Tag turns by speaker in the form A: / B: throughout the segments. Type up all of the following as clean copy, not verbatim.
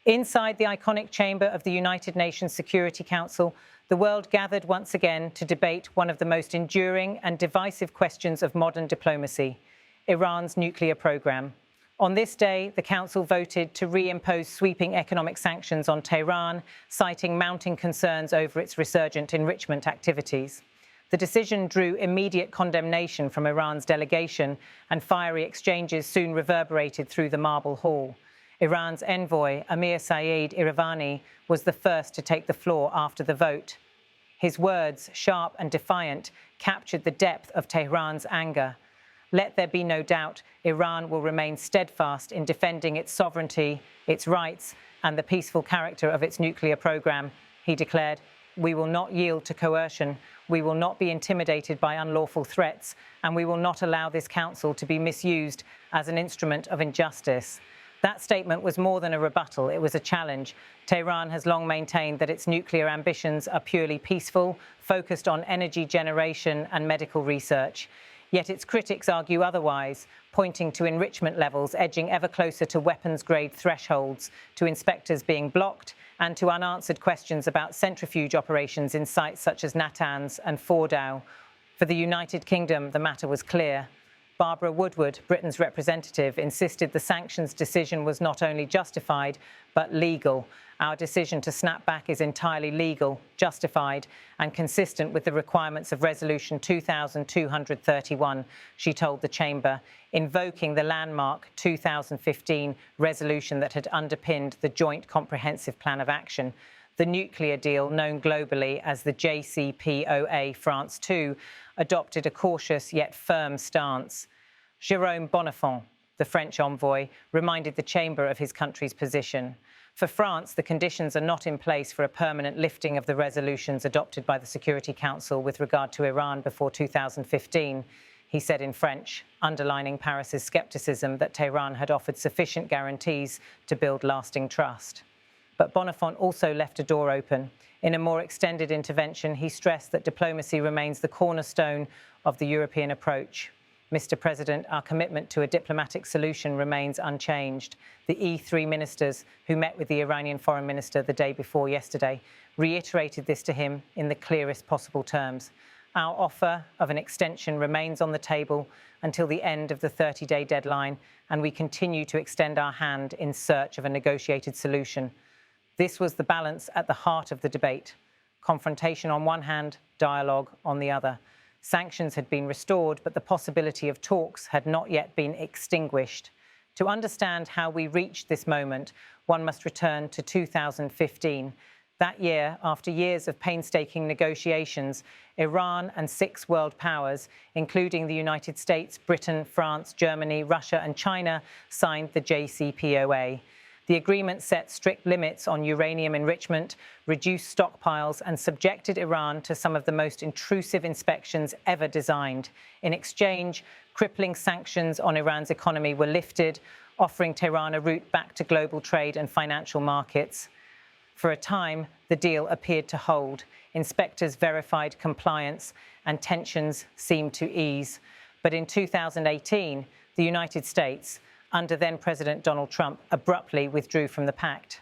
A: Inside the iconic chamber of the United Nations Security Council, the world gathered once again to debate one of the most enduring and divisive questions of modern diplomacy, Iran's nuclear program. On this day, the Council voted to reimpose sweeping economic sanctions on Tehran, citing mounting concerns over its resurgent enrichment activities. The decision drew immediate condemnation from Iran's delegation, and fiery exchanges soon reverberated through the Marble Hall. Iran's envoy, Amir Saeid Iravani, was the first to take the floor after the vote. His words, sharp and defiant, captured the depth of Tehran's anger. Let there be no doubt, Iran will remain steadfast in defending its sovereignty, its rights, and the peaceful character of its nuclear program, he declared. We will not yield to coercion, we will not be intimidated by unlawful threats, and we will not allow this council to be misused as an instrument of injustice. That statement was more than a rebuttal, it was a challenge. Tehran has long maintained that its nuclear ambitions are purely peaceful, focused on energy generation and medical research. Yet its critics argue otherwise, pointing to enrichment levels edging ever closer to weapons-grade thresholds, to inspectors being blocked, and to unanswered questions about centrifuge operations in sites such as Natanz and Fordow. For the United Kingdom, the matter was clear. Barbara Woodward, Britain's representative, insisted the sanctions decision was not only justified, but legal. Our decision to snap back is entirely legal, justified, and consistent with the requirements of Resolution 2231, she told the Chamber, invoking the landmark 2015 resolution that had underpinned the Joint Comprehensive Plan of Action. The nuclear deal, known globally as the JCPOA France II, adopted a cautious yet firm stance. Jérôme Bonnafont, the French envoy, reminded the Chamber of his country's position. For France, the conditions are not in place for a permanent lifting of the resolutions adopted by the Security Council with regard to Iran before 2015, he said in French, underlining Paris's scepticism that Tehran had offered sufficient guarantees to build lasting trust. But Bonnafont also left a door open. In a more extended intervention, he stressed that diplomacy remains the cornerstone of the European approach. Mr. President, our commitment to a diplomatic solution remains unchanged. The E3 ministers, who met with the Iranian foreign minister the day before yesterday, reiterated this to him in the clearest possible terms. Our offer of an extension remains on the table until the end of the 30-day deadline, and we continue to extend our hand in search of a negotiated solution. This was the balance at the heart of the debate. Confrontation on one hand, dialogue on the other. Sanctions had been restored, but the possibility of talks had not yet been extinguished. To understand how we reached this moment, one must return to 2015. That year, after years of painstaking negotiations, Iran and 6 world powers, including the United States, Britain, France, Germany, Russia and China, signed the JCPOA. The agreement set strict limits on uranium enrichment, reduced stockpiles, and subjected Iran to some of the most intrusive inspections ever designed. In exchange, crippling sanctions on Iran's economy were lifted, offering Tehran a route back to global trade and financial markets. For a time, the deal appeared to hold. Inspectors verified compliance, and tensions seemed to ease. But in 2018, the United States, under then-President Donald Trump, abruptly withdrew from the pact.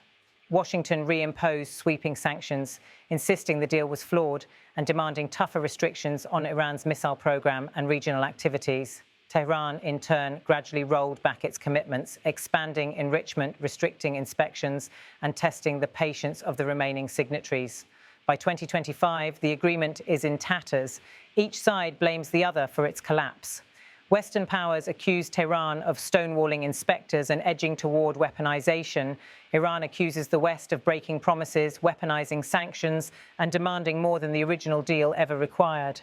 A: Washington reimposed sweeping sanctions, insisting the deal was flawed and demanding tougher restrictions on Iran's missile program and regional activities. Tehran, in turn, gradually rolled back its commitments, expanding enrichment, restricting inspections, and testing the patience of the remaining signatories. By 2025, the agreement is in tatters. Each side blames the other for its collapse. Western powers accuse Tehran of stonewalling inspectors and edging toward weaponization. Iran accuses the West of breaking promises, weaponizing sanctions, and demanding more than the original deal ever required.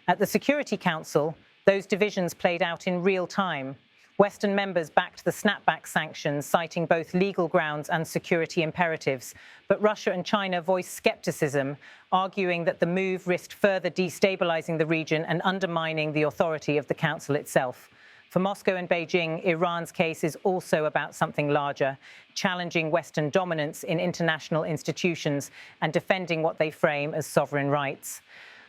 A: At the Security Council, those divisions played out in real time. Western members backed the snapback sanctions, citing both legal grounds and security imperatives. But Russia and China voiced skepticism, arguing that the move risked further destabilizing the region and undermining the authority of the Council itself. For Moscow and Beijing, Iran's case is also about something larger, challenging Western dominance in international institutions and defending what they frame as sovereign rights.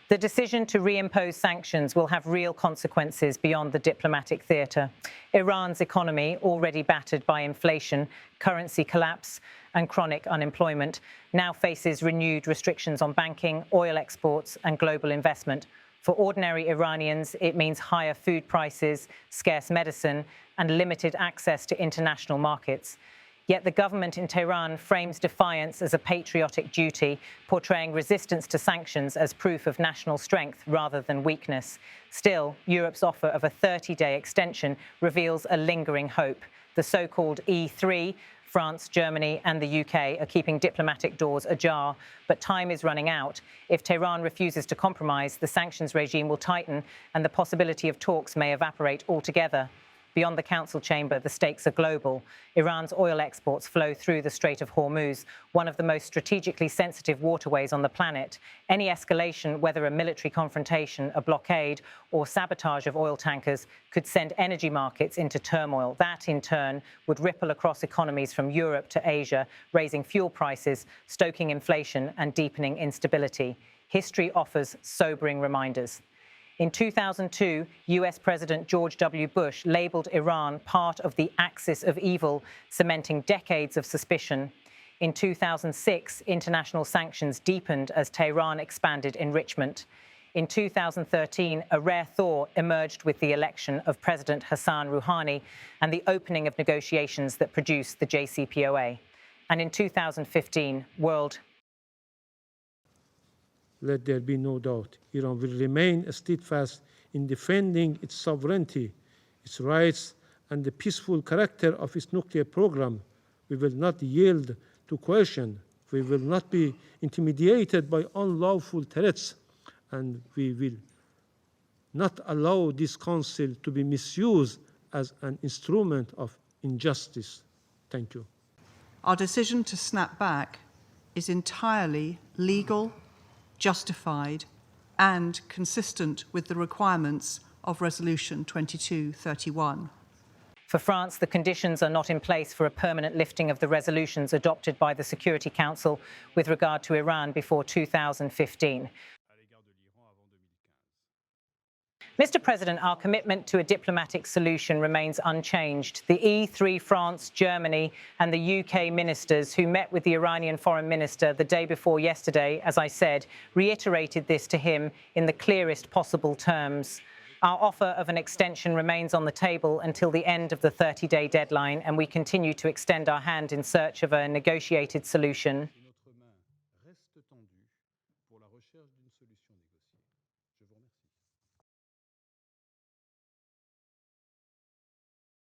A: The decision to reimpose sanctions will have real consequences beyond the diplomatic theatre. Iran's economy, already battered by inflation, currency collapse, and chronic unemployment, now faces renewed restrictions on banking, oil exports, and global investment. For ordinary Iranians, it means higher food prices, scarce medicine, and limited access to international markets. Yet the government in Tehran frames defiance as a patriotic duty, portraying resistance to sanctions as proof of national strength rather than weakness. Still, Europe's offer of a 30-day extension reveals a lingering hope. The so-called E3, France, Germany, and the UK are keeping diplomatic doors ajar, but time is running out. If Tehran refuses to compromise, the sanctions regime will tighten, and the possibility of talks may evaporate altogether. Beyond the council chamber, the stakes are global. Iran's oil exports flow through the Strait of Hormuz, one of the most strategically sensitive waterways on the planet. Any escalation, whether a military confrontation, a blockade, or sabotage of oil tankers, could send energy markets into turmoil. That, in turn, would ripple across economies from Europe to Asia, raising fuel prices, stoking inflation, and deepening instability. History offers sobering reminders. In 2002, US President George W. Bush labelled Iran part of the axis of evil, cementing decades of suspicion. In 2006, international sanctions deepened as Tehran expanded enrichment. In 2013, a rare thaw emerged with the election of President Hassan Rouhani and the opening of negotiations that produced the JCPOA. And in 2015,
B: Let there be no doubt, Iran will remain steadfast in defending its sovereignty, its rights, and the peaceful character of its nuclear program. We will not yield to coercion. We will not be intimidated by unlawful threats, and we will not allow this council to be misused as an instrument of injustice. Thank you.
C: Our decision to snap back is entirely legal, justified, and consistent with the requirements of Resolution 2231.
A: For France, the conditions are not in place for a permanent lifting of the resolutions adopted by the Security Council with regard to Iran before 2015. Mr. President, our commitment to a diplomatic solution remains unchanged. The E3, France, Germany, and the UK ministers who met with the Iranian foreign minister the day before yesterday, as I said, reiterated this to him in the clearest possible terms. Our offer of an extension remains on the table until the end of the 30-day deadline, and we continue to extend our hand in search of a negotiated solution.